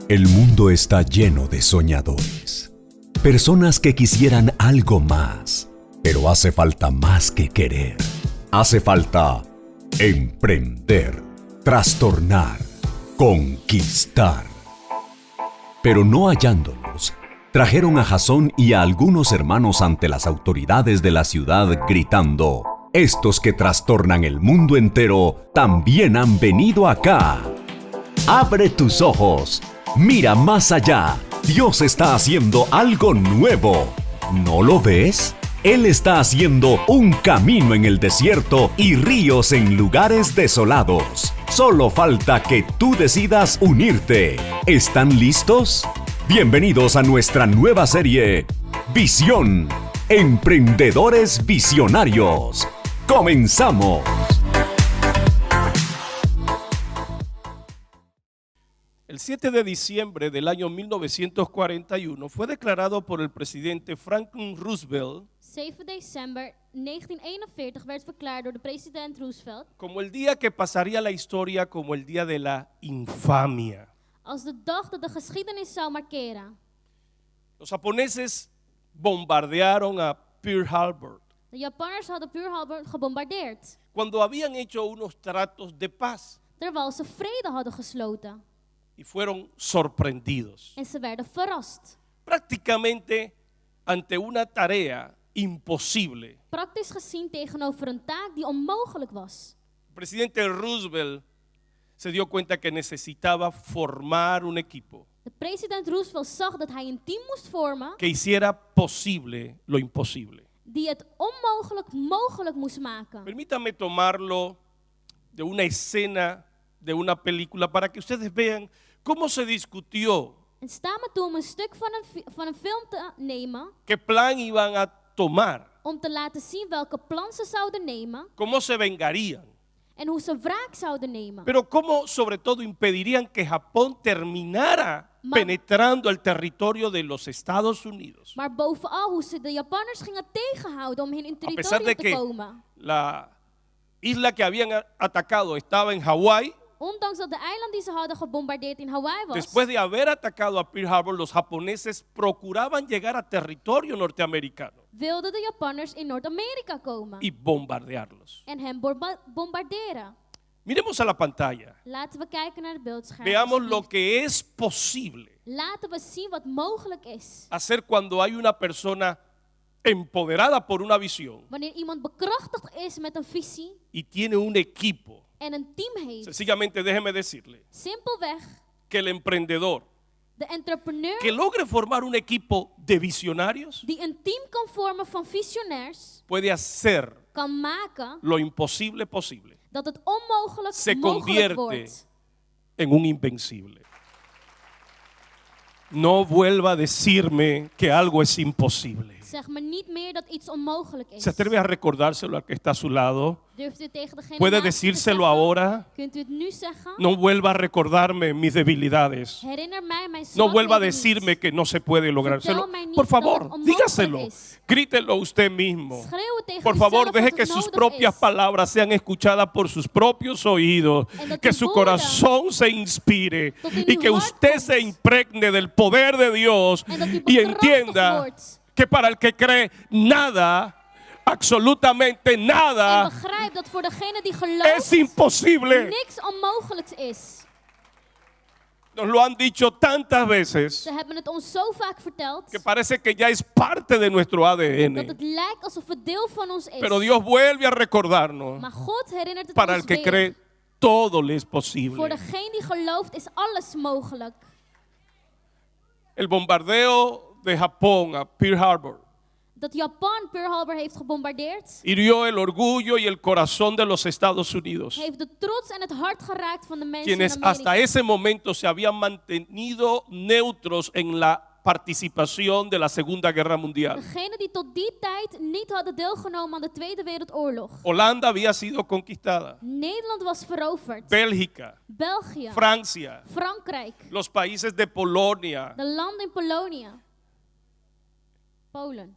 El mundo está lleno de soñadores, personas que quisieran algo más, pero hace falta más que querer. Hace falta emprender, trastornar, conquistar. Pero no hallándolos, trajeron a Jasón y a algunos hermanos ante las autoridades de la ciudad gritando: estos que trastornan el mundo entero también han venido acá. Abre tus ojos, mira más allá. Dios está haciendo algo nuevo. ¿No lo ves? Él está haciendo un camino en el desierto y ríos en lugares desolados. Solo falta que tú decidas unirte. ¿Están listos? Bienvenidos a nuestra nueva serie, Visión, Emprendedores Visionarios. ¡Comenzamos! El 7 de diciembre del año 1941 fue declarado por el presidente Franklin Roosevelt 7 december 1941 werd verklaard door de president Roosevelt como el día que pasaría a la historia como el día de la infamia. als de dag dat de geschiedenis zou markeren. Los japoneses bombardearon a Pearl Harbor De Japanners hadden Pearl Harbor gebombardeerd, cuando habían hecho unos tratos de paz terwijl ze vrede hadden gesloten. y fueron sorprendidos. En ze werden verrast. Prácticamente ante una tarea imposible. Praktisch gezien tegenover een taak die onmogelijk was. El presidente Roosevelt se dio cuenta que necesitaba formar un equipo De president Roosevelt zag dat hij een team moest vormen que hiciera posible lo imposible. die het onmogelijk mogelijk moest maken. Permítame tomarlo de una escena de una película para que ustedes vean cómo se discutió, En sta me toe om een stuk van een film te nemen qué plan iban a tomar, om te laten zien welke plan ze zouden nemen cómo se vengarían, en hoe ze wraak zouden nemen. pero cómo sobre todo impedirían que Japón terminara penetrando el territorio de los Estados Unidos. Maar bovenal hoe ze de Japanners gingen tegenhouden om in hun A pesar de territorium te que komen. la isla que habían atacado estaba en Hawái, Ondanks dat de eiland die ze hadden gebombardeerd in Hawaii was. después de haber atacado a Pearl Harbor, los japoneses procuraban llegar a territorio norteamericano Wilden de Japanners in Noord-Amerika komen. y bombardearlos. En hen bombarderen. Miremos a la pantalla. Laten we kijken naar het beeldscherm. Veamos lo alsjeblieft. que es posible Laten we zien wat mogelijk is. hacer cuando hay una persona empoderada por una visión Wanneer iemand bekrachtigd is met een visie y tiene un equipo. en een team heeft. Sencillamente déjeme decirle Simpelweg, que el emprendedor de entrepreneur que logre formar un equipo de visionarios die een team kan vormen van visionairs, puede hacer kan maken lo imposible posible. dat het onmogelijk Se mogelijk convierte wordt. en un invencible. No vuelva a decirme que algo es imposible. Zeg me niet meer dat iets onmogelijk is. ¿Se atreve a recordárselo al que está a su lado? Durft u tegen degene ¿Puede naast u te decírselo zeggen? ahora? Kunt u het nu zeggen? No vuelva a recordarme mis debilidades. Herinner mij mijn No vuelva a zwakheden decirme niet. que no se puede lograr. Vertel mij niet Por dat favor, het onmogelijk dígaselo. is. Grítelo usted mismo. Schreeuw het tegen Por favor, uzelf deje dat que het sus nodig propias is. palabras sean escuchadas por sus propios oídos, En dat que uw su woorden corazón se inspire tot in y uw que hart usted komt. se impregne del poder de Dios En dat u y bekrachtigd entienda wordt. que para el que cree nada, absolutamente En nada, begrijp dat voor degene die es gelooft imposible. niks onmogelijks is. Nos lo han dicho tantas veces Ze hebben het ons zo vaak verteld que parece que ya es parte de nuestro dat ADN. het lijkt alsof het deel van ons is. Pero Dios vuelve a recordarnos, Maar God herinnert het para ons el que weer. cree, todo le es Voor posible. degene die gelooft is alles mogelijk. El bombardeo de Japón a Pearl Harbor Dat Japan Pearl Harbor heeft gebombardeerd, hirió el orgullo y el corazón de los Estados Unidos, heeft de trots en het hart geraakt van de mensen quienes in hasta Amerika. ese momento se habían mantenido neutros en la participación de la Segunda Guerra Mundial. Degenen die tot die tijd niet hadden deelgenomen aan de Tweede Wereldoorlog. Holanda había sido conquistada, Nederland was veroverd. Bélgica, België, Francia, Frankrijk, los países de Polonia, de landen in Polonië, Polen.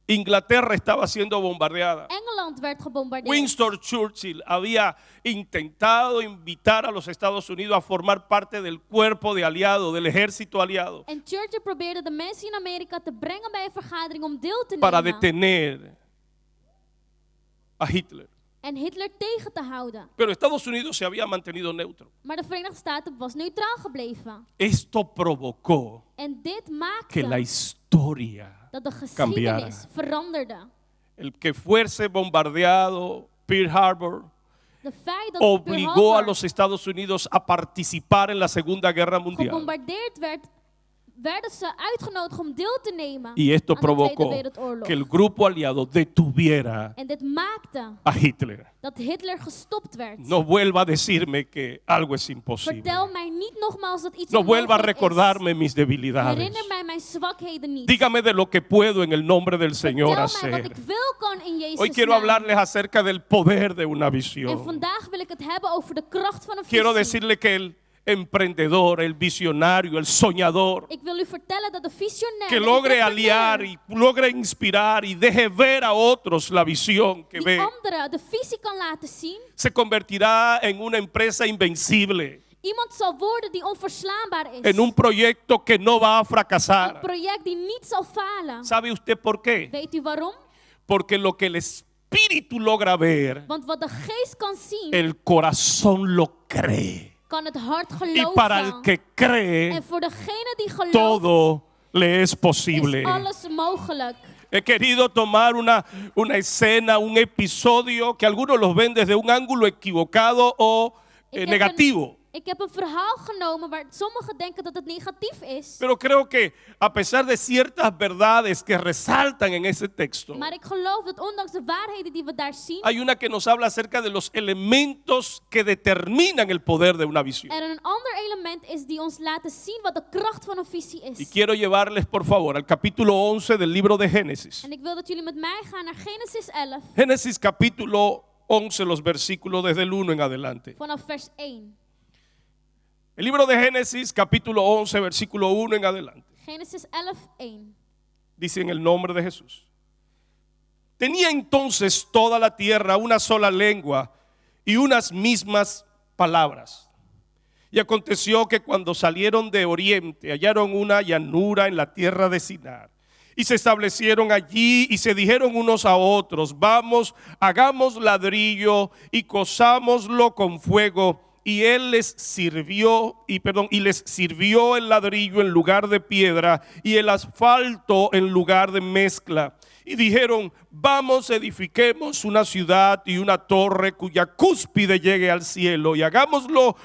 Inglaterra estaba siendo bombardeada. Engeland werd gebombardeerd. Winston Churchill había intentado invitar a los Estados Unidos a formar parte del cuerpo de aliados, del ejército aliado, En Churchill probeerde de mensen in Amerika te brengen bij een vergadering om deel te para nemen. detener a Hitler. En Hitler tegen te houden. Pero Estados Unidos se había mantenido neutro. Maar de Verenigde Staten was neutraal gebleven. Esto provocó En dit que la maakte historia dat de cambiara. geschiedenis veranderde. El que fuese bombardeado Pearl Harbor De feit dat Pearl obligó a Harbor los Estados Unidos a participar en la Segunda Guerra Mundial. gebombardeerd werd, werden ze uitgenodigd om deel te nemen Y esto aan de Tweede provocó Wereldoorlog. que el grupo aliado detuviera En dit maakte a Hitler. dat Hitler gestopt werd. No vuelva a decirme que algo es imposible. Vertel mij niet nogmaals dat iets No vuelva a onmogelijk recordarme is. mis debilidades. Herinner mij mijn zwakheden niet. Dígame de lo que puedo en el nombre del Señor Vertel mij wat hacer. ik wil kan in Jezus' Hoy quiero naam. hablarles acerca del poder de una En visión. vandaag wil ik het hebben over de kracht van een Quiero visie. decirle que el emprendedor, el visionario, el soñador, Ik wil u vertellen dat de visionair, que de logre entrepreneur, aliar y logre inspirar y deje ver a otros la visión que die ve, anderen de visie kan laten zien, se convertirá en una empresa invencible, iemand zal worden die onverslaanbaar is. en un proyecto que no va a Een fracasar. project die niet zal falen. ¿Sabe usted por qué? Weet u waarom? Porque lo que el espíritu logra ver, Want wat de geest kan zien, el corazón lo cree. kan het hart Y geloven. para el que cree, En voor degene die gelooft, todo le es is posible. alles mogelijk. He querido tomar una escena, un episodio que algunos los ven desde un ángulo equivocado o negativo. Ik heb een verhaal genomen waar sommigen denken dat het negatief is. Pero creo que a pesar de ciertas verdades que resaltan en ese texto, Maar ik geloof dat ondanks de waarheden die we daar zien, hay una que nos habla acerca de los elementos que determinan el poder de una visión. er een ander element is die ons laat zien wat de kracht van een visie Y is. quiero llevarles, por favor, al capítulo 11 del libro de Génesis. En ik wil dat jullie met mij gaan naar Genesis 11, Génesis capítulo 11, los versículos desde el 1 en adelante. vanaf vers 1. El libro de Génesis capítulo 11, versículo 1 en adelante. Genesis 11, 1. Dice en el nombre de Jesús. Tenía entonces toda la tierra una sola lengua y unas mismas palabras. Y aconteció que cuando salieron de oriente hallaron una llanura en la tierra de Sinar. Y se establecieron allí y se dijeron unos a otros, vamos, hagamos ladrillo y cozámoslo con fuego. Y él les sirvió el ladrillo en lugar de piedra y el asfalto en lugar de mezcla. Y dijeron, vamos, edifiquemos una ciudad y una torre cuya cúspide llegue al cielo y hagámosnos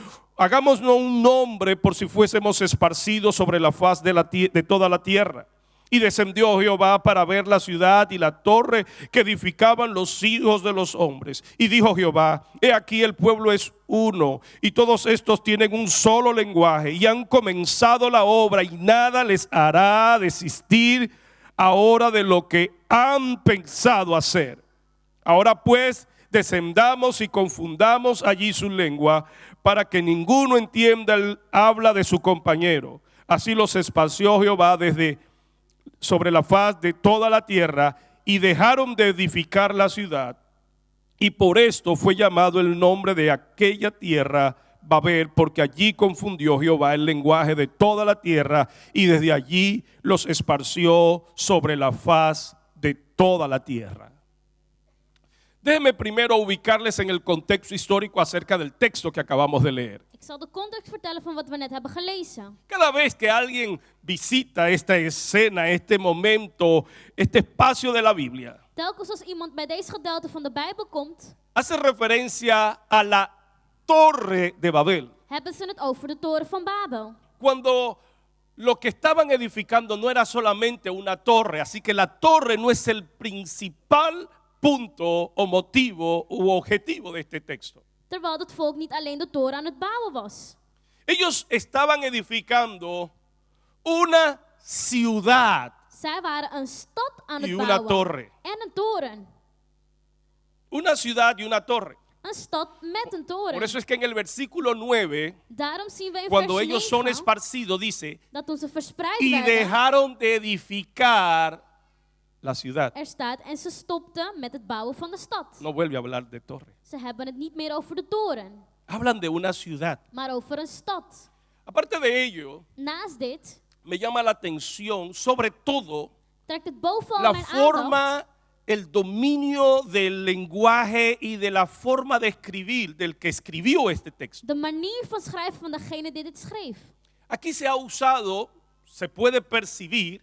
un nombre por si fuésemos esparcidos sobre la faz de toda la tierra. Y descendió Jehová para ver la ciudad y la torre que edificaban los hijos de los hombres. Y dijo Jehová, he aquí el pueblo es uno, y todos estos tienen un solo lenguaje, y han comenzado la obra, y nada les hará desistir ahora de lo que han pensado hacer. Ahora pues, descendamos y confundamos allí su lengua, para que ninguno entienda el habla de su compañero. Así los esparció Jehová sobre la faz de toda la tierra, y dejaron de edificar la ciudad, y por esto fue llamado el nombre de aquella tierra Babel, porque allí confundió Jehová el lenguaje de toda la tierra, y desde allí los esparció sobre la faz de toda la tierra. Déjenme primero ubicarles en el contexto histórico acerca del texto que acabamos de leer. Ik zal de context vertellen van wat we net hebben gelezen. Cada vez que alguien visita esta escena, este momento, este espacio de la Biblia, Telkens als iemand bij deze gedeelte van de Bijbel komt, hace referencia a la torre de Babel. hebben ze het over de toren van Babel. Cuando lo que estaban edificando no era solamente una torre, así que la torre no es el principal punto o motivo u objetivo de este texto. Terwijl het volk niet alleen de toren aan het bouwen was. Ellos estaban edificando una ciudad Zij waren een stad aan y het una bouwen. torre. En een toren. Una ciudad y una torre. Een stad met een toren. Por eso es que en el versículo 9, Daarom zien we in cuando vers ellos son 9 esparcidos, dice, dat toen ze verspreid y werden, dejaron de edificar la ciudad. Er staat, en ze stopten met het bouwen van de stad. No vuelve a hablar de torre. Ze hebben het niet meer over de toren, Hablan de una ciudad. maar over een stad. Aparte de ello, Naast dit me llama la atención, sobre todo, trekt het bovenal la mijn aandacht forma, el dominio del lenguaje y de la forma de escribir del que escribió este texto. de manier van schrijven van degene die dit schreef. Aquí se ha usado, se puede percibir,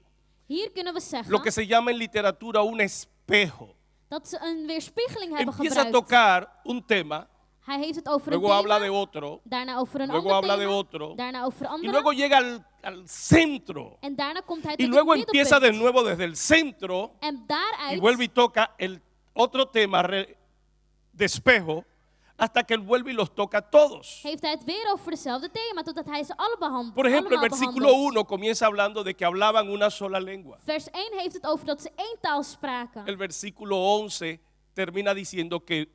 Hier kunnen we zeggen lo que se llama en literatura un espejo. dat ze een weerspiegeling hebben Empieza a gebruikt. tocar un tema, Hij heeft het over een luego habla de thema, otro, daarna over een luego ander habla de thema, otro, daarna over een y andere, luego llega al centro. en daarna komt hij Y tot luego het empieza de middelpunt. nuevo desde el centro En y daaruit vuelve y toca el otro tema de espejo hasta que él vuelve y los toca todos. heeft hij het weer over hetzelfde thema, totdat hij ze alle behandelt. Por ejemplo, el allemaal versículo behandelt. 1 comienza hablando de que hablaban una sola lengua. Vers 1 heeft het over dat ze één taal spraken. El versículo 11 termina diciendo que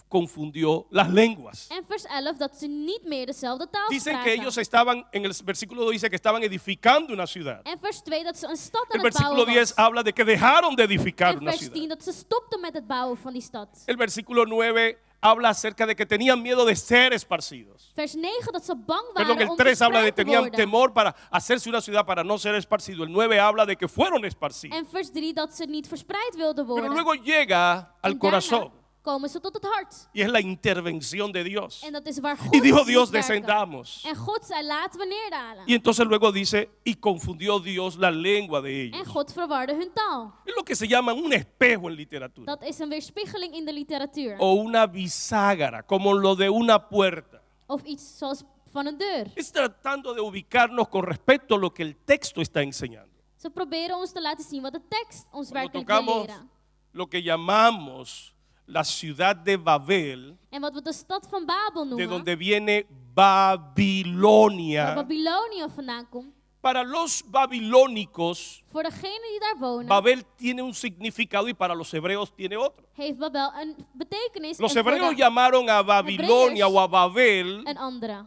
confundió las lenguas. En vers 11 dat ze niet meer dezelfde taal Dicen que spraken. ellos estaban, en el versículo 2 dice que estaban edificando una ciudad. En vers 2 dat ze een stad aan El het versículo bouwen 10 was. habla de que dejaron de edificar En una vers ciudad. 10 dat ze stopten met het bouwen van die stad. El versículo 9 habla acerca de que tenían miedo de ser esparcidos. Vers 9 dat ze bang Perdón, waren el om 3 habla de verspreid te tenían worden. temor para hacerse una ciudad para no ser esparcido. El 9 habla de que fueron esparcidos. En vers 3 dat ze niet verspreid wilden Pero worden. luego llega al En corazón daarna komen ze tot het hart. y es la intervención de Dios. En dat is waar God Y dijo moet Dios, werken. descendamos. En God zei, laten we neerdalen. Y entonces luego dice, y confundió Dios la lengua de En ellos. God verwarde hun taal. Es lo que se llama un espejo en literatura. Dat is een weerspiegeling in de literatuur. O una bisagra, como lo de una puerta. Of iets zoals van een deur. Es tratando de ubicarnos con respecto a lo que el texto está enseñando. Ze proberen ons te laten zien wat de tekst ons Cuando werkelijk wil tocamos leren. lo que llamamos la ciudad de Babel, En wat we de stad van Babel de noemen, donde viene waar Babilonia. Babylonië vandaan komt. Para los babilónicos, Voor degenen die daar wonen, Babel tiene un significado y para los hebreos tiene otro. heeft Babel een betekenis Los en voor hebreos de llamaron a Babilonia o a Babel een andere.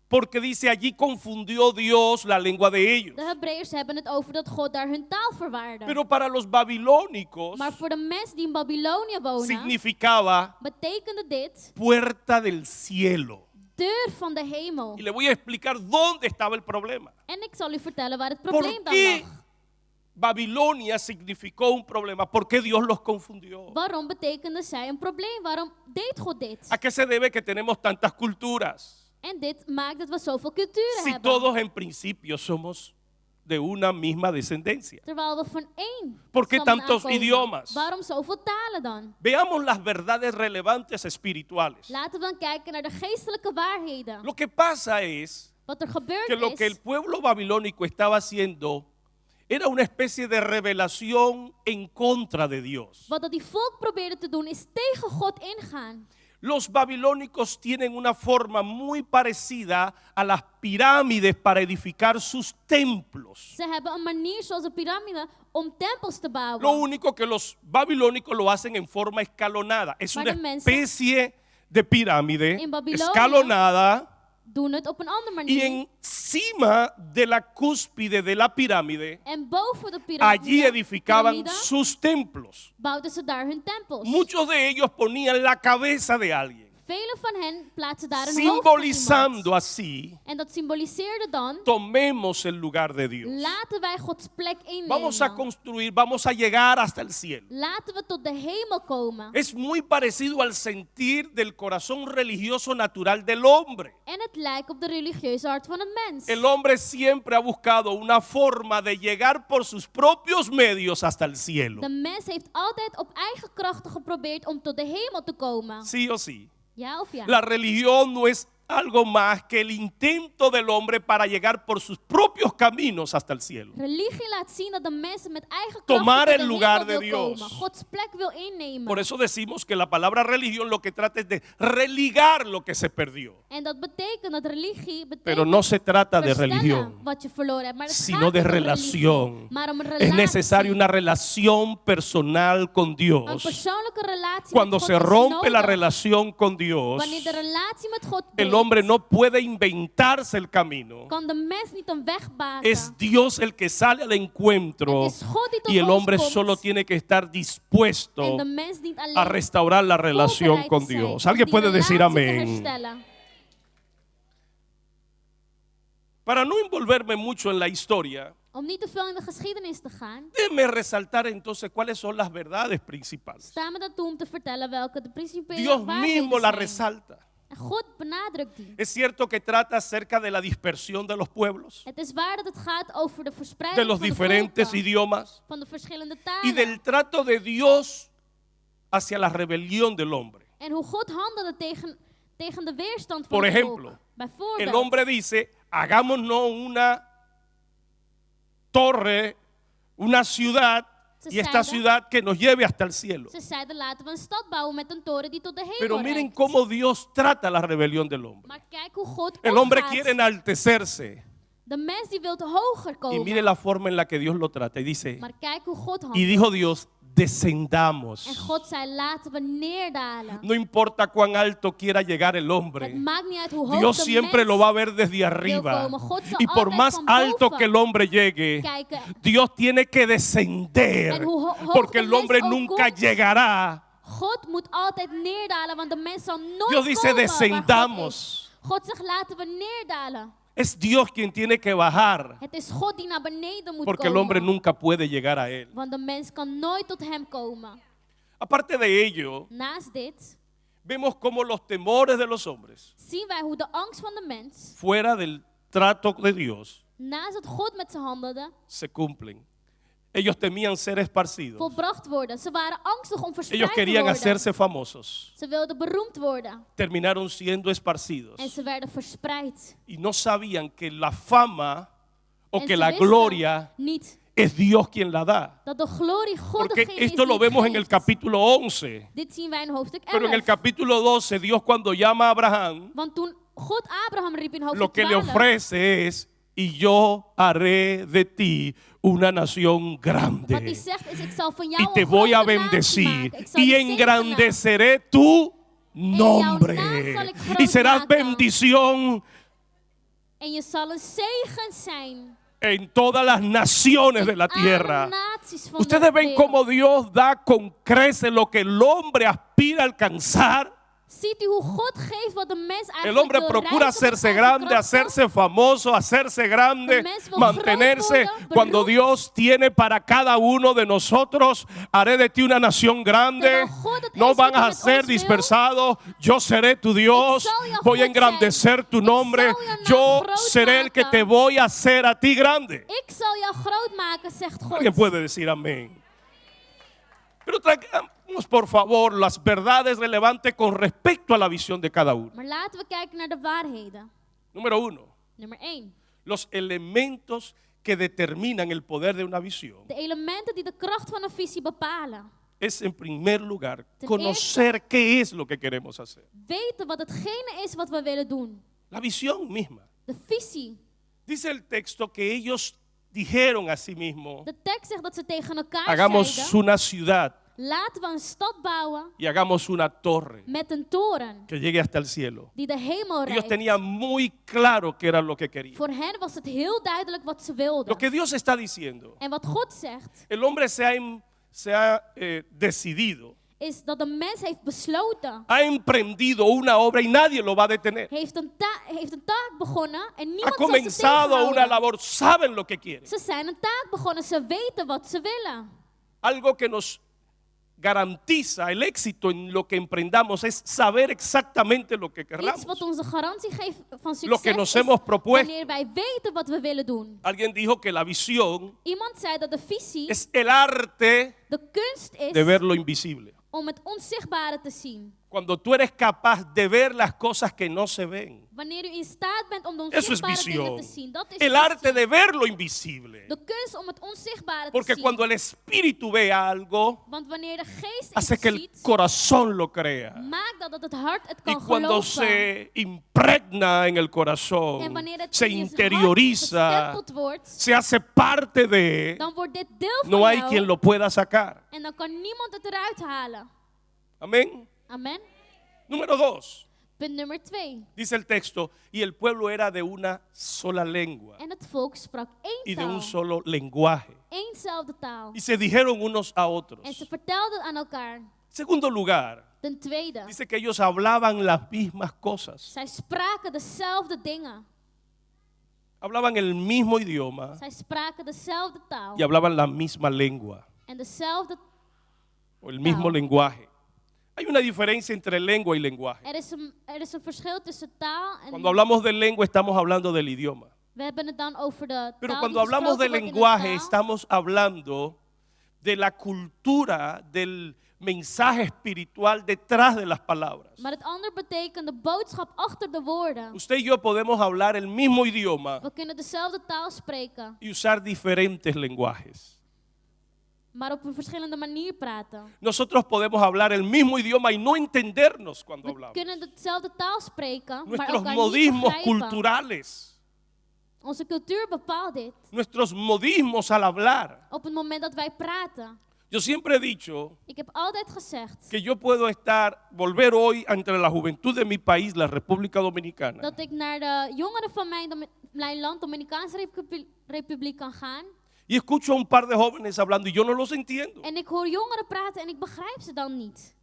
porque dice allí confundió Dios la lengua de ellos. De Hebreeërs hebben het over dat God daar hun taal verwaarde. Pero para los babilónicos Maar voor de mensen die in Babylonië wonen, significaba betekende dit puerta del cielo. deur van de hemel. Y le voy a explicar dónde estaba el problema. En ik zal u vertellen waar het ¿Por probleem dan qué lag. Babilonia significó un problema? ¿Por qué Dios los confundió? Waarom betekende zij een probleem? Waarom deed God dit? ¿A qué se debe que tenemos tantas culturas? En dit maakt dat we zoveel culturen Si hebben. todos en principio somos de una misma descendencia. Terwijl we van één ¿Por qué stam tantos aankomen. idiomas? Waarom zoveel talen dan? Veamos las verdades relevantes espirituales. Laten we dan kijken naar de geestelijke waarheden. Lo que pasa es Wat er gebeurd que lo que el is, pueblo babilónico estaba haciendo era una especie de revelación en contra de Dios. wat dat die volk probeerde te doen, is tegen God ingaan. Los babilónicos tienen una forma muy parecida a las pirámides para edificar sus templos. Ze hebben een manier zoals een piramide om tempels te bouwen. Lo único que los babilónicos lo hacen en forma escalonada. Es Maar una de mensen especie de pirámide in Babilonia escalonada doen het op een andere y manier. encima de la cúspide de la pirámide, En boven de allí edificaban piramide sus templos. bouwden ze daar hun tempels. Muchos de ellos ponían la cabeza de alguien, Velen van hen plaatsen daar een hoofd van simbolizando iemand. así, En dat symboliseerde dan, tomemos el lugar de Dios. laten wij Gods plek Vamos a innemen. construir, vamos a llegar hasta el cielo. Laten we tot de hemel komen. Es muy parecido al sentir del corazón religioso natural del hombre. En het lijkt op de religieuze hart van een mens. El hombre siempre ha buscado una forma de llegar por sus propios medios hasta el cielo. De mens heeft altijd op eigen krachten geprobeerd om tot de hemel te komen. Sí o sí. Ja of ja? La religión no es algo más que el intento del hombre para llegar por sus propios caminos hasta el cielo. Religie laat zien dat de mensen met eigen Tomar krachten el tot de lugar hemel de wil Dios. komen. Gods plek wil innemen. Por eso decimos que la palabra religión lo que trata es de religar lo que se perdió. En dat betekent dat religie betekent Pero no se trata de verstellen religión, wat je verloren hebt, maar het sino gaat de niet om relación. religie, maar om een Es relatie. necesaria una relación personal con Een Dios. persoonlijke relatie Cuando met se God is rompe la nodig. relación con Dios, Wanneer de relatie met God el breekt, hombre no puede inventarse el camino. kan de mens niet een weg baken. Es Dios el que sale al encuentro Het is God die tot y el ons hombre komt. solo tiene que estar dispuesto En de mens dient alleen a restaurar la relación voorbereid con te zijn Dios. om Alguien die puede decir relatie te amén. herstellen. Para no envolverme mucho en la historia, Om niet te veel in de geschiedenis te gaan, déjeme resaltar entonces cuáles son las verdades principales. staan we daartoe om te vertellen welke de principiële Dios mismo waarheden la zijn. resalta. En God benadrukt die. Es cierto que trata acerca de la dispersión de los pueblos, Het is waar dat het gaat over de de verspreiding los van de diferentes volken, idiomas van de verschillende y talen. del trato de Dios hacia la rebelión del hombre. En hoe God handelde tegen de weerstand van Por het ejemplo, volk. Bijvoorbeeld, El hombre dice, hagámonos una torre, una ciudad, y esta ciudad que nos lleve hasta el cielo. ze zeiden laten we een stad bouwen met een toren die tot de hemel Pero miren reikt. cómo Dios trata la rebelión del hombre. Maar kijk hoe God El hombre omgaat. quiere enaltecerse. De mens die wil hoger Y komen. mire la forma en la que Dios lo trata. Y dice, Maar kijk hoe God y handelt. dijo Dios, En descendamos. God zei laten we neerdalen. No importa cuán alto quiera llegar el Het hombre. maakt niet uit hoe hoog Dios de siempre mens lo va a ver desde arriba. komen. God zal Y por altijd más van alto boven que el hombre llegue, kijken. Dios tiene que descender. En hoe hoog Porque de el mens hombre ook nunca komt, llegará. God moet altijd neerdalen, want de mens zal nooit Dios dice, komen waar God descendamos. is. God zegt laten we neerdalen. Es Dios quien tiene que bajar. Het is God die naar beneden moet Porque el komen. hombre nunca puede llegar a él. Want de mens kan nooit tot hem komen. Aparte de ello, Naast dit vemos cómo los temores de los hombres, zien wij hoe de angst van de mens, fuera del trato de Dios, naast dat God met ze handelde, se cumplen. Ellos temían ser esparcidos. volbracht worden. Ze waren angstig om verspreid Ellos te querían worden. hacerse famosos. Ze wilden beroemd worden. Terminaron siendo esparcidos. En ze werden verspreid. Y no sabían que la fama o En que ze la wisten gloria niet es Dios quien la da. dat de glorie God Porque degene is esto die lo vemos en el geeft. capítulo 11. Dit zien wij in hoofdstuk 11. Pero en el capítulo 12, Dios cuando llama a Abraham, Want toen God Abraham riep in lo hoofdstuk que le 12, ofrece es, y yo haré de ti una nación wat hij grande. zegt is, ik zal van Y jou te een voy a grote natie bendecir maken. Ik zal y je zegenen. engrandeceré tu nombre. naam zal ik groot Y serás maken. bendición En je zal een zegen zijn. en todas las naciones de la Alle tierra. naties van Ustedes de ven wereld. cómo Dios da con creces lo que el hombre aspira a alcanzar. Ziet u hoe God geeft wat de mens eigenlijk El hombre wil procura reiken met hacerse eigen grande, krachten? hacerse famoso, hacerse grande, De mens wil mantenerse. groot worden, Cuando beroemd. Dios tiene para cada uno de nosotros, haré de ti una nación grande. Terwijl God het No is van wat hij a met ser ons wil. dispersados. Yo seré tu Dios. Ik zal jouw Voy a God engrandecer zijn. tu Ik nombre. zal jouw naam Yo groot seré el que maken. te voy a hacer a ti grande. Ik zal jou groot maken, zegt God. Alguien puede decir amén. Pero traigamos por favor las verdades relevantes con respecto a la visión de cada uno. Maar laten we kijken naar de waarheden. Número 1. Nummer 1. Los elementos que determinan el poder de una visión De elementen die de kracht van een visie bepalen. es en primer lugar Ten conocer qué es lo que queremos hacer. Weten wat hetgene is wat we willen doen. La visión misma. De visie. Dice el texto que ellos dijeron a sí mismos, De tekst zegt dat ze tegen elkaar hagamos zeiden, una ciudad laten we een stad bouwen y hagamos una torre met een toren que llegue hasta el cielo. die de hemel Ellos reikt. tenían muy claro qué era lo que querían. Voor hen was het heel duidelijk wat ze wilden. Lo que Dios está diciendo, En wat God zegt, el hombre se ha decidido, is dat de mens heeft besloten, ha emprendido una obra y nadie lo va a detener. heeft een taak begonnen en Ha niemand zal ze comenzado una tegenhouden. labor, saben lo que quieren. Ze zijn een taak begonnen, ze weten wat ze willen. Algo que nos garantiza el éxito en lo que emprendamos es saber exactamente lo que querramos. Iets wat ons de garantie geeft van Lo que succes nos is hemos propuesto. wanneer wij weten wat we willen doen. Alguien dijo que la visión Iemand zei dat de visie es el arte de kunst is de ver lo invisible. om het onzichtbare te zien. Cuando tú eres capaz de ver las cosas que no se ven. Wanneer u in staat bent om de Eso es onzichtbare dingen visión. te zien. Dat is El visie. arte de ver lo invisible. De kunst om het onzichtbare te Porque zien. cuando el espíritu ve algo, Want wanneer de geest hace iets que el ziet, corazón lo crea. maakt dat het hart het Y kan cuando geloven. se impregna en el En corazón, wanneer het se in je hart interioriza, gestempeld wordt, se hace parte de, dan wordt dit deel van no hay jou. quien lo pueda sacar. En dan kan niemand het eruit halen. Amén. Amen. Número 2. Punt nummer 2. Dice el texto, y el pueblo era de una sola lengua En het volk sprak één y de taal, un solo lenguaje. éénzelfde taal. Y se dijeron unos a otros. En ze vertelden aan elkaar. Segundo lugar, Ten tweede, dice que ellos hablaban las mismas cosas. zij spraken dezelfde dingen. Hablaban el mismo idioma Zij spraken dezelfde taal y hablaban la misma lengua en dezelfde. o el mismo lenguaje. Hay una diferencia entre lengua y lenguaje. Er is een verschil tussen taal en. Cuando hablamos de lengua estamos hablando del idioma. We hebben het dan over de Pero taal cuando die hablamos de gesproken wordt in de lenguaje taal. estamos hablando de la cultura, del mensaje espiritual detrás de las palabras. Maar het ander betekent de boodschap achter de woorden. Usted y yo podemos hablar el mismo idioma We kunnen dezelfde taal spreken, y usar diferentes lenguajes. maar op een verschillende manier praten. Nosotros podemos hablar el mismo idioma y no entendernos cuando We hablamos. kunnen dezelfde taal spreken, maar Nuestros elkaar niet modismos begrijpen. culturales, Onze cultuur bepaalt dit. nuestros modismos al hablar. Op het moment dat wij praten. Yo siempre he dicho Ik heb altijd gezegd que yo puedo volver hoy entre la juventud de mi país, la República Dominicana, dat ik naar de jongeren van mijn land, Dominicaanse Republiek, kan gaan. y escucho a un par de jóvenes hablando y yo no los entiendo. En ik hoor jongeren praten en ik begrijp ze dan niet.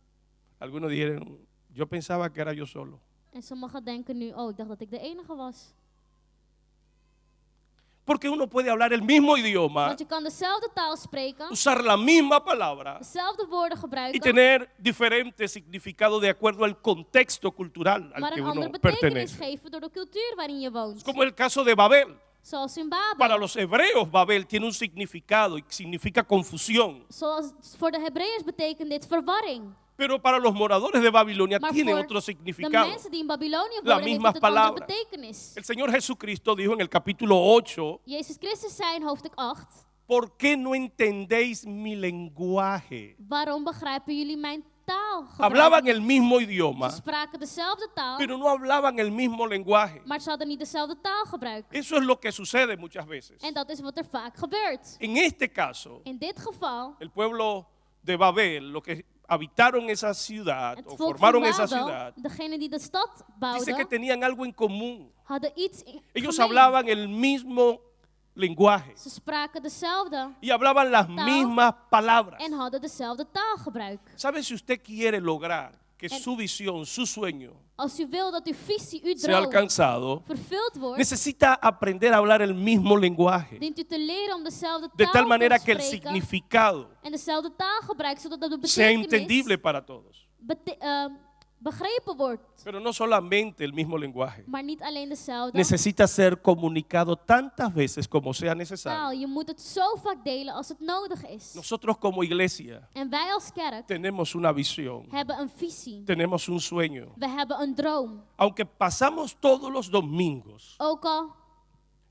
Algunos dijeron, yo pensaba que era yo solo. En sommigen denken nu, oh, ik dacht dat ik de enige was. Porque uno puede hablar el mismo idioma, Want je kan dezelfde taal spreken, usar la misma palabra dezelfde woorden y gebruiken, tener diferentes significados de acuerdo al contexto cultural al maar que een andere uno betekenis pertenece. geven door de cultuur waarin je woont. Como el caso de Babel. Zoals in Para Babel. los hebreos, Babel tiene un significado y significa confusión. Zoals voor de Hebreeërs betekent dit verwarring. Pero para los moradores de Babilonia Maar tiene voor otro de significado. mensen die in Babylonië Las wonen, heeft mismas het een andere palabras. betekenis. El Señor Jesucristo dijo en el capítulo 8, Jezus Christus zei in hoofdstuk 8, ¿por qué no entendéis mi lenguaje? waarom begrijpen jullie mijn taal? Hablaban el mismo Ze idioma, spraken dezelfde taal, pero no hablaban el mismo lenguaje. maar ze hadden niet dezelfde taal gebruikt. Eso es lo que sucede muchas veces. En dat is wat er vaak gebeurt. En este caso, In dit geval, el pueblo de Babel, los que habitaron esa ciudad het o volk van formaron esa Babel, ciudad, degene die de stad dice que bouwden, tenían algo en común. hadden iets Ellos gemeen. hablaban el mismo lenguaje Ze spraken dezelfde y hablaban las mismas palabras. en hadden dezelfde taalgebruik. ¿Sabe si usted quiere lograr que En- su visión, su sueño Als u wil dat uw visie, uw sea droom alcanzado? vervuld wordt, Necesita aprender a hablar el mismo lenguaje, dient u te leren om dezelfde de taal tal manera te que el spreken significado en dezelfde taal gebruiken, zodat de sea betekenis entendible para todos. begrepen wordt. Pero no solamente el mismo lenguaje. Maar niet alleen dezelfde Necesita ser comunicado tantas veces como sea taal. necesario. Je moet het zo vaak delen als het nodig is. Nosotros como iglesia En wij als kerk tenemos una visión, hebben een visie. tenemos un sueño. We hebben een droom. Aunque pasamos todos los domingos Ook al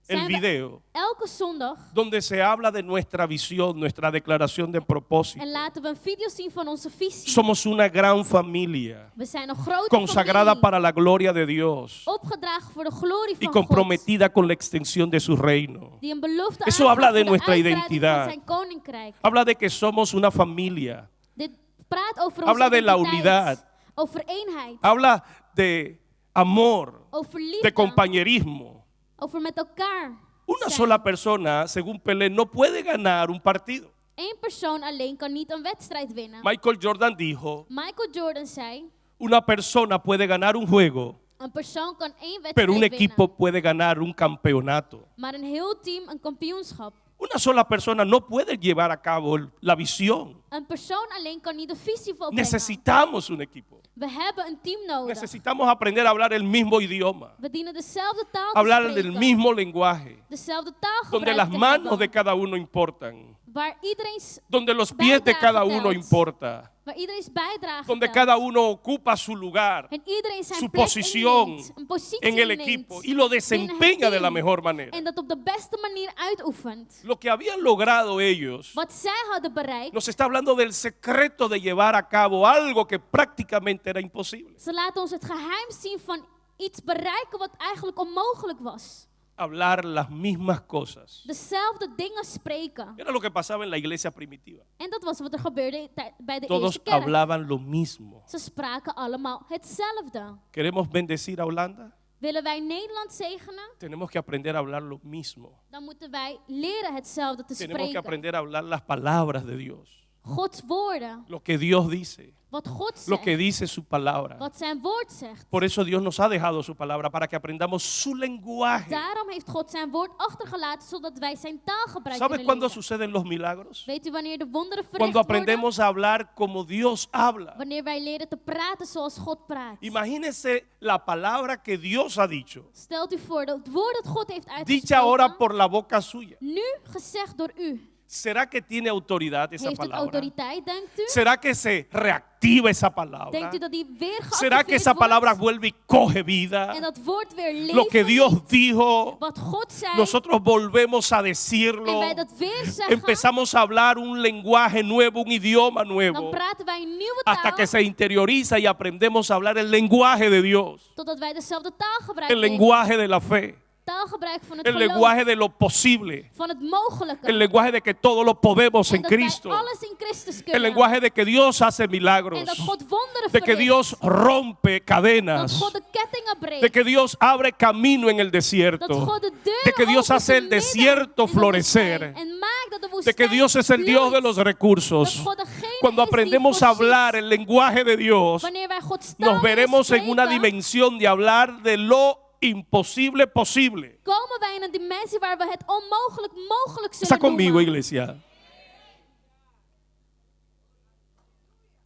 el zijn we video elke zondag donde se habla de nuestra visión, nuestra declaración de propósito. en laten we een video zien van onze visie. Somos una gran familia, We zijn een grote consagrada familie, para la gloria de Dios opgedragen voor de glorie y van God, comprometida con la extensión de su reino. die een belofte Eso aangaat habla voor de de nuestra uitbreiding identidad. van zijn koninkrijk. Habla de que somos una familia, Dit praat over Habla onze de la identiteit, unidad. over eenheid, habla de amor, over de liefde, compañerismo. over met elkaar Una zijn. sola persona, según Pelé, no puede ganar un partido. Eén persoon alleen kan niet een wedstrijd winnen. Michael Jordan dijo, Michael Jordan zei, una persona puede ganar un juego, een persoon kan één wedstrijd pero un winnen, equipo puede ganar un campeonato. maar een heel team een kampioenschap. Una sola persona no puede llevar a cabo la visión. Een persoon alleen kan niet de visie volbrengen. Necesitamos un equipo. We hebben een team nodig. Necesitamos aprender a hablar el mismo idioma, We dienen dezelfde taal hablar te del spreken, mismo lenguaje, dezelfde taal donde gebruikt las te manos de hebben, cada uno importan, waar iedereen's donde los pies de bijdrage cada uno telt, importa, waar iedereen's bijdrage donde telt, cada uno ocupa su lugar, en iedereen zijn su plek posición inneemt, een positie en el inneemt equipo y lo binnen het desempeña de la team, mejor manera. en dat op de beste manier uitoefent. Lo que habían logrado ellos Wat zij hadden bereikt, nos está hablando del secreto de llevar a cabo algo que prácticamente era imposible. ze laten ons het geheim zien van iets bereiken wat eigenlijk onmogelijk was. hablar las mismas cosas. dezelfde dingen spreken. Era lo que pasaba en la iglesia primitiva. En dat was wat er gebeurde bij de Todos eerste kerk. hablaban lo mismo. Ze spraken allemaal hetzelfde. ¿Queremos bendecir a Holanda? Willen wij Nederland zegenen, Tenemos que aprender a hablar lo mismo. dan moeten wij leren hetzelfde te Tenemos que spreken. aprender a hablar las palabras de Dios. Gods woorden, Lo que Dios dice. wat God Lo que zegt, dice su palabra. wat zijn woord zegt. Por eso Dios nos ha dejado su palabra para que aprendamos su lenguaje. Daarom heeft God zijn woord achtergelaten, zodat wij zijn taalgebruik ¿Sabes kunnen cuándo leren. suceden los milagros? Weet u wanneer de wonderen verricht Cuando worden? aprendemos a hablar como Dios habla. Wanneer wij leren te praten zoals God praat. Imagínese la palabra que Dios ha dicho, Stelt u voor dat het woord dat God heeft dicha ahora uitgesproken, por la boca suya. nu gezegd door u. ¿Será que tiene autoridad esa Heeft het palabra? autoriteit, denkt u? ¿Será que se reactiva esa palabra? Denkt u dat die weer ¿Será que geactiveerd esa palabra wordt? vuelve y coge vida? En dat woord weer leven. Lo que Dios dijo, Wat God zei. nosotros volvemos a En decirlo. wij dat weer zeggen. Empezamos a hablar un lenguaje nuevo, un idioma Dan nuevo, praten wij een nieuwe taal. hasta que se interioriza y aprendemos a hablar el lenguaje de Dios, Totdat wij dezelfde taal gebruiken. el lenguaje de la fe, Taalgebruik van het el geloof. lenguaje de lo posible, Van het mogelijke. el lenguaje de que todo lo podemos en en dat wij Cristo, alles in Christus el kunnen. lenguaje de que Dios hace En milagros, dat God wonderen de que verricht. Dios rompe Dat cadenas, God de kettingen breekt. de que Dios abre camino en el Dat desierto, God de deuren de que Dios opent hace te el midden desierto in de florecer, woestijn. En maakt dat de de woestijn que Dios es el Dios de los bloeit. recursos. Dat God degene Cuando is die aprendemos a voorziet. hablar el lenguaje de Dios, Wanneer wij Gods taal nos veremos en spreken, una dimensión de hablar de lo imposible posible. komen wij in een dimensie waar we het onmogelijk mogelijk ¿Está zullen conmigo, noemen. iglesia?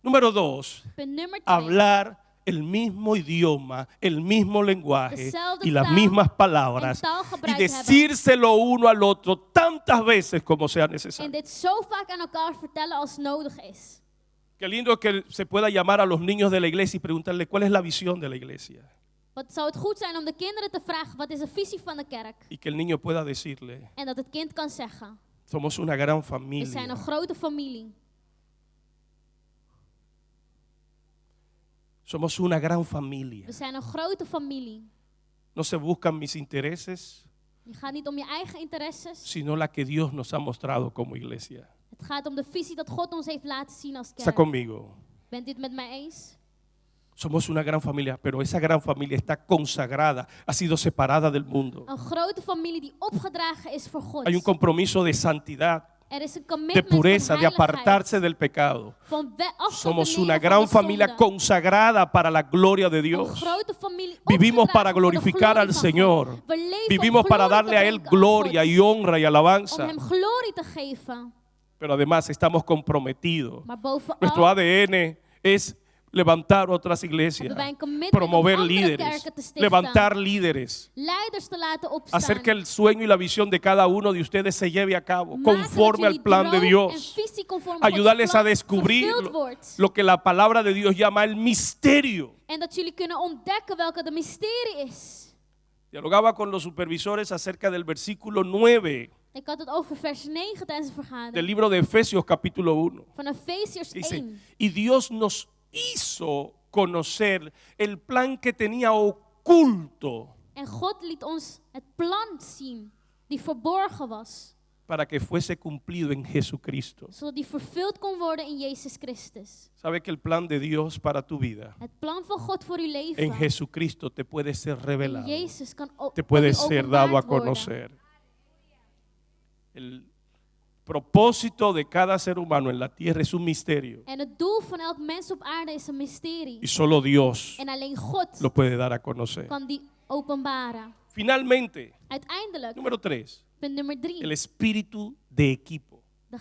Número 2. Punt nummer 2. Hablar el mismo idioma, el mismo lenguaje Dezelfde y las taal mismas palabras en taalgebruik y decírselo uno al otro tantas veces como sea En necesario. dit zo vaak aan elkaar vertellen als nodig is. Qué lindo que se pueda llamar a los niños de la iglesia y preguntarle cuál es la visión de la iglesia. Wat zou het goed zijn om de kinderen te vragen, wat is de visie van de kerk? Y que el niño pueda decirle, En dat het kind kan zeggen, somos una gran we zijn familia. een grote familie. Somos una gran familia. We zijn een grote familie. No se buscan mis intereses, Je gaat niet om je eigen interesses. sino la que Dios nos ha mostrado como iglesia. Het gaat om de visie dat God ons heeft laten zien als ¿Está kerk. conmigo? Bent u het met mij eens? Somos una gran familia, pero esa gran familia está consagrada, ha sido separada del mundo. Een grote familie die opgedragen is voor God. Hay un compromiso de santidad, Er is een de commitment pureza, van de heiligheid, apartarse del pecado. van afstand Somos te nemen una van gran de familia zonde. consagrada para la gloria de Een Dios. grote familie Vivimos para opgedragen voor de glorificar glorie al van God. Señor. We leven Vivimos om para glorie darle te a Él brengen aan gloria God. y honra y Om alabanza. hem glorie te geven. Pero además estamos comprometidos. Maar bovenal Nuestro ADN es levantar otras iglesias, hebben wij een commitment promover om andere líderes, kerken te stichten. levantar líderes, Leiders te laten opstaan. hacer que el sueño y la visión de cada uno de ustedes se lleve a cabo Maken conforme dat al jullie plan de droom Dios. en visie conform Gods Ayudarles a plan descubrir vervuld wordt. lo que la palabra de Dios llama el misterio. En dat jullie kunnen ontdekken welke de mysterie is. Dialogaba con los supervisores acerca del versículo 9 Ik had het over vers 9 tijdens de del vergadering. libro de Efesios capítulo 1. Van Efesiërs Dice, 1. y Dios nos hizo conocer el plan que tenía oculto En God liet ons het plan zien die verborgen was. para que fuese cumplido en Jesucristo. Zodat die vervuld kon worden in Jezus Christus. ¿Sabe que el plan de Dios para tu vida Het plan van God voor uw leven. en Jesucristo te puede ser in revelado? Jezus kan Te puede kan die ser dado a openbaard worden. conocer. El propósito de cada ser humano en la tierra es un misterio En het doel van elk mens op aarde is een mysterie. y solo Dios En alleen God lo puede dar a conocer. kan die openbaren. Finalmente, Uiteindelijk, número 3, punt nummer 3. el espíritu de equipo. De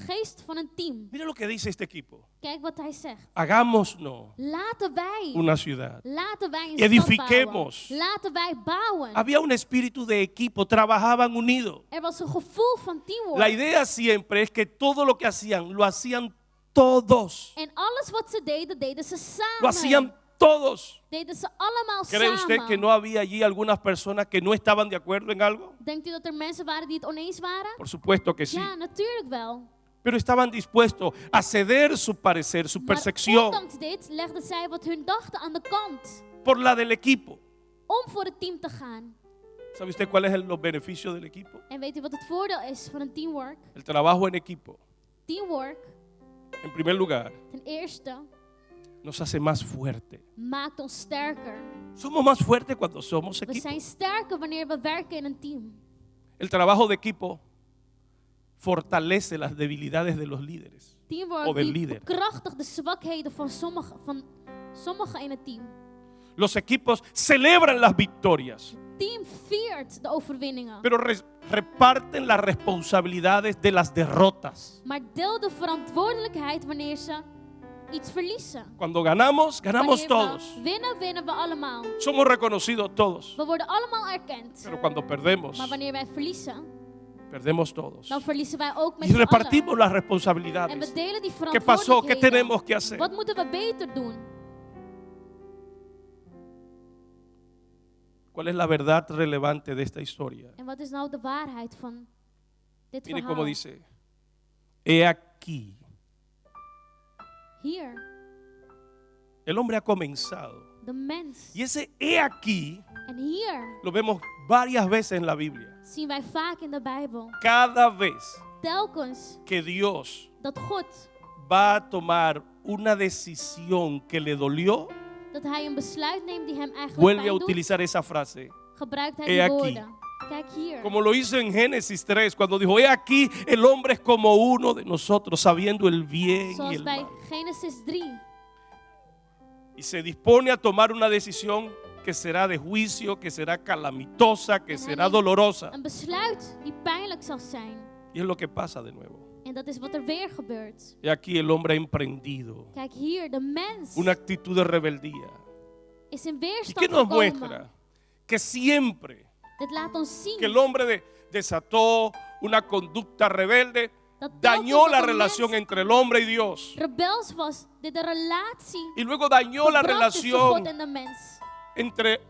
geest van een team. Mira lo que dice este equipo. Kijk wat hij zegt. Hagámonos Laten wij una ciudad. een stad bouwen. Edifiquemos. Laten wij bouwen. Había un espíritu de equipo, trabajaban unidos. Er was een gevoel van La teamwork. idea siempre es que todo lo que hacían, lo hacían todos. En alles wat ze deden, deden ze samen. Lo hacían todos. Deden ze allemaal ¿Cree usted samen. que no había allí algunas personas que no estaban de acuerdo en algo? Denkt u dat er mensen waren die het oneens waren? Por supuesto que sí. Ja, natuurlijk wel. Pero estaban dispuestos a ceder su parecer, su Maar percepción ondanks dit legden zij wat hun dachten aan de kant. por la del equipo. Om voor het team te gaan. ¿Sabe usted cuál es los beneficios del equipo? En weet u wat het voordeel is van een teamwork? El trabajo en equipo, Teamwork, en primer lugar, ten eerste, nos hace más fuerte. maakt ons sterker. Somos más fuertes cuando somos We equipo. zijn sterker wanneer we werken in een team. El trabajo de equipo fortalece las debilidades de los líderes. Teamwork O del die líder. bekrachtigt de zwakheden van sommigen in het team. Los equipos celebran las victorias, Team viert de overwinningen, pero reparten las responsabilidades de las derrotas. maar deel de verantwoordelijkheid wanneer ze iets verliezen. Cuando ganamos, ganamos Wanneer todos. we winnen, winnen we allemaal. Somos reconocidos todos. We worden allemaal erkend. Pero cuando perdemos, Maar wanneer wij verliezen, perdemos todos. dan verliezen wij ook met Y z'n allen. repartimos las En we responsabilidades. delen die ¿Qué pasó? ¿Qué verantwoordelijkheden. tenemos que hacer? Wat moeten we beter doen? ¿Cuál es la verdad relevante de esta historia? En wat is nou de waarheid van dit Mire verhaal? cómo dice. He aquí. Hier, El hombre ha comenzado. de mens. Y ese he aquí En hier lo vemos varias veces en la Biblia. zien wij vaak in de Bijbel. Cada vez Telkens que Dios dat God, va a tomar una decisión que le dolió, dat hij een besluit neemt die hem eigenlijk vuelve a pijn doet, utilizar esa frase. gebruikt hij He die aquí. woorden. Kijk hier. Como lo hizo en Génesis 3, cuando dijo, he aquí, el hombre es como uno de nosotros, sabiendo el bien y Zoals el bij mal. Genesis 3. Y se dispone a tomar una decisión que será de juicio, que será calamitosa, que será dolorosa. Een besluit die pijnlijk zal zijn. Y es lo que pasa de nuevo. En dat is wat er weer gebeurt. Y aquí el hombre ha emprendido Kijk hier, de mens una actitud de rebeldía. is in ¿Y weerstand qué nos gekomen. muestra? Que siempre Dit laat ons zien que el hombre desató una conducta rebelde, dat dañó telkens la dat een relación mens entre el hombre y Dios. rebels was, dit de relatie Y luego dañó la verbrak tussen God relación en de mens. entre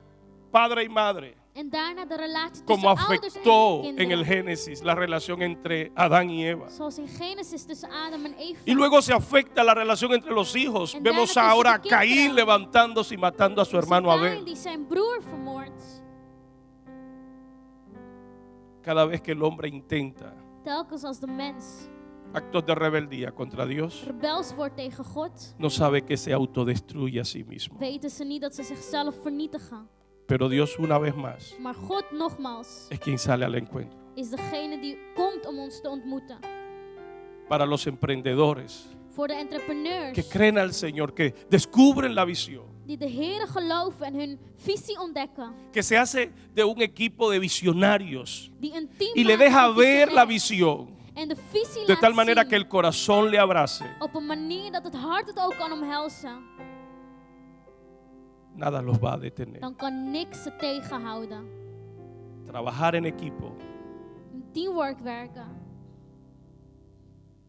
padre y madre. En daarna de relatie Como tussen ouders en afectó en kinderen. el Génesis la relación entre Adán y Eva. Zoals in Genesis tussen Adam en Eva. Y luego se afecta la relación entre los hijos. En Vemos daarna ahora a tussen de Caín kinderen. levantándose y matando a su hermano Caïn Abel. die zijn broer vermoordt. Cada vez que el hombre intenta Telkens als de mens actos de rebeldía contra Dios, rebels wordt tegen God, no sabe que se autodestruye a sí mismo. weten ze niet dat ze zichzelf vernietigen. Pero Dios una vez más Maar God nogmaals es quien sale al encuentro. is degene die komt om ons te ontmoeten. Para los emprendedores Voor de entrepreneurs que creen al Señor, que descubren la visión, die de Heere geloven en hun visie ontdekken. que se hace de un equipo de visionarios Die een team y le maken deja van ver la visionairs. visión En de visie de laat tal manera zien que el corazón le abrace. op een manier dat het hart het ook kan omhelzen. Nada los va a detener. Dan kan niks ze tegenhouden. Trabajar en equipo In teamwork werken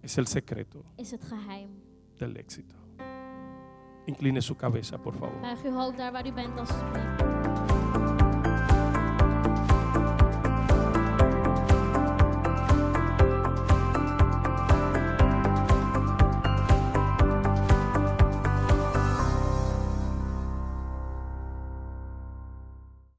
es el secreto is het geheim. del éxito. Incline su cabeza, por favor. Buig uw hoofd daar waar u bent alsjeblieft.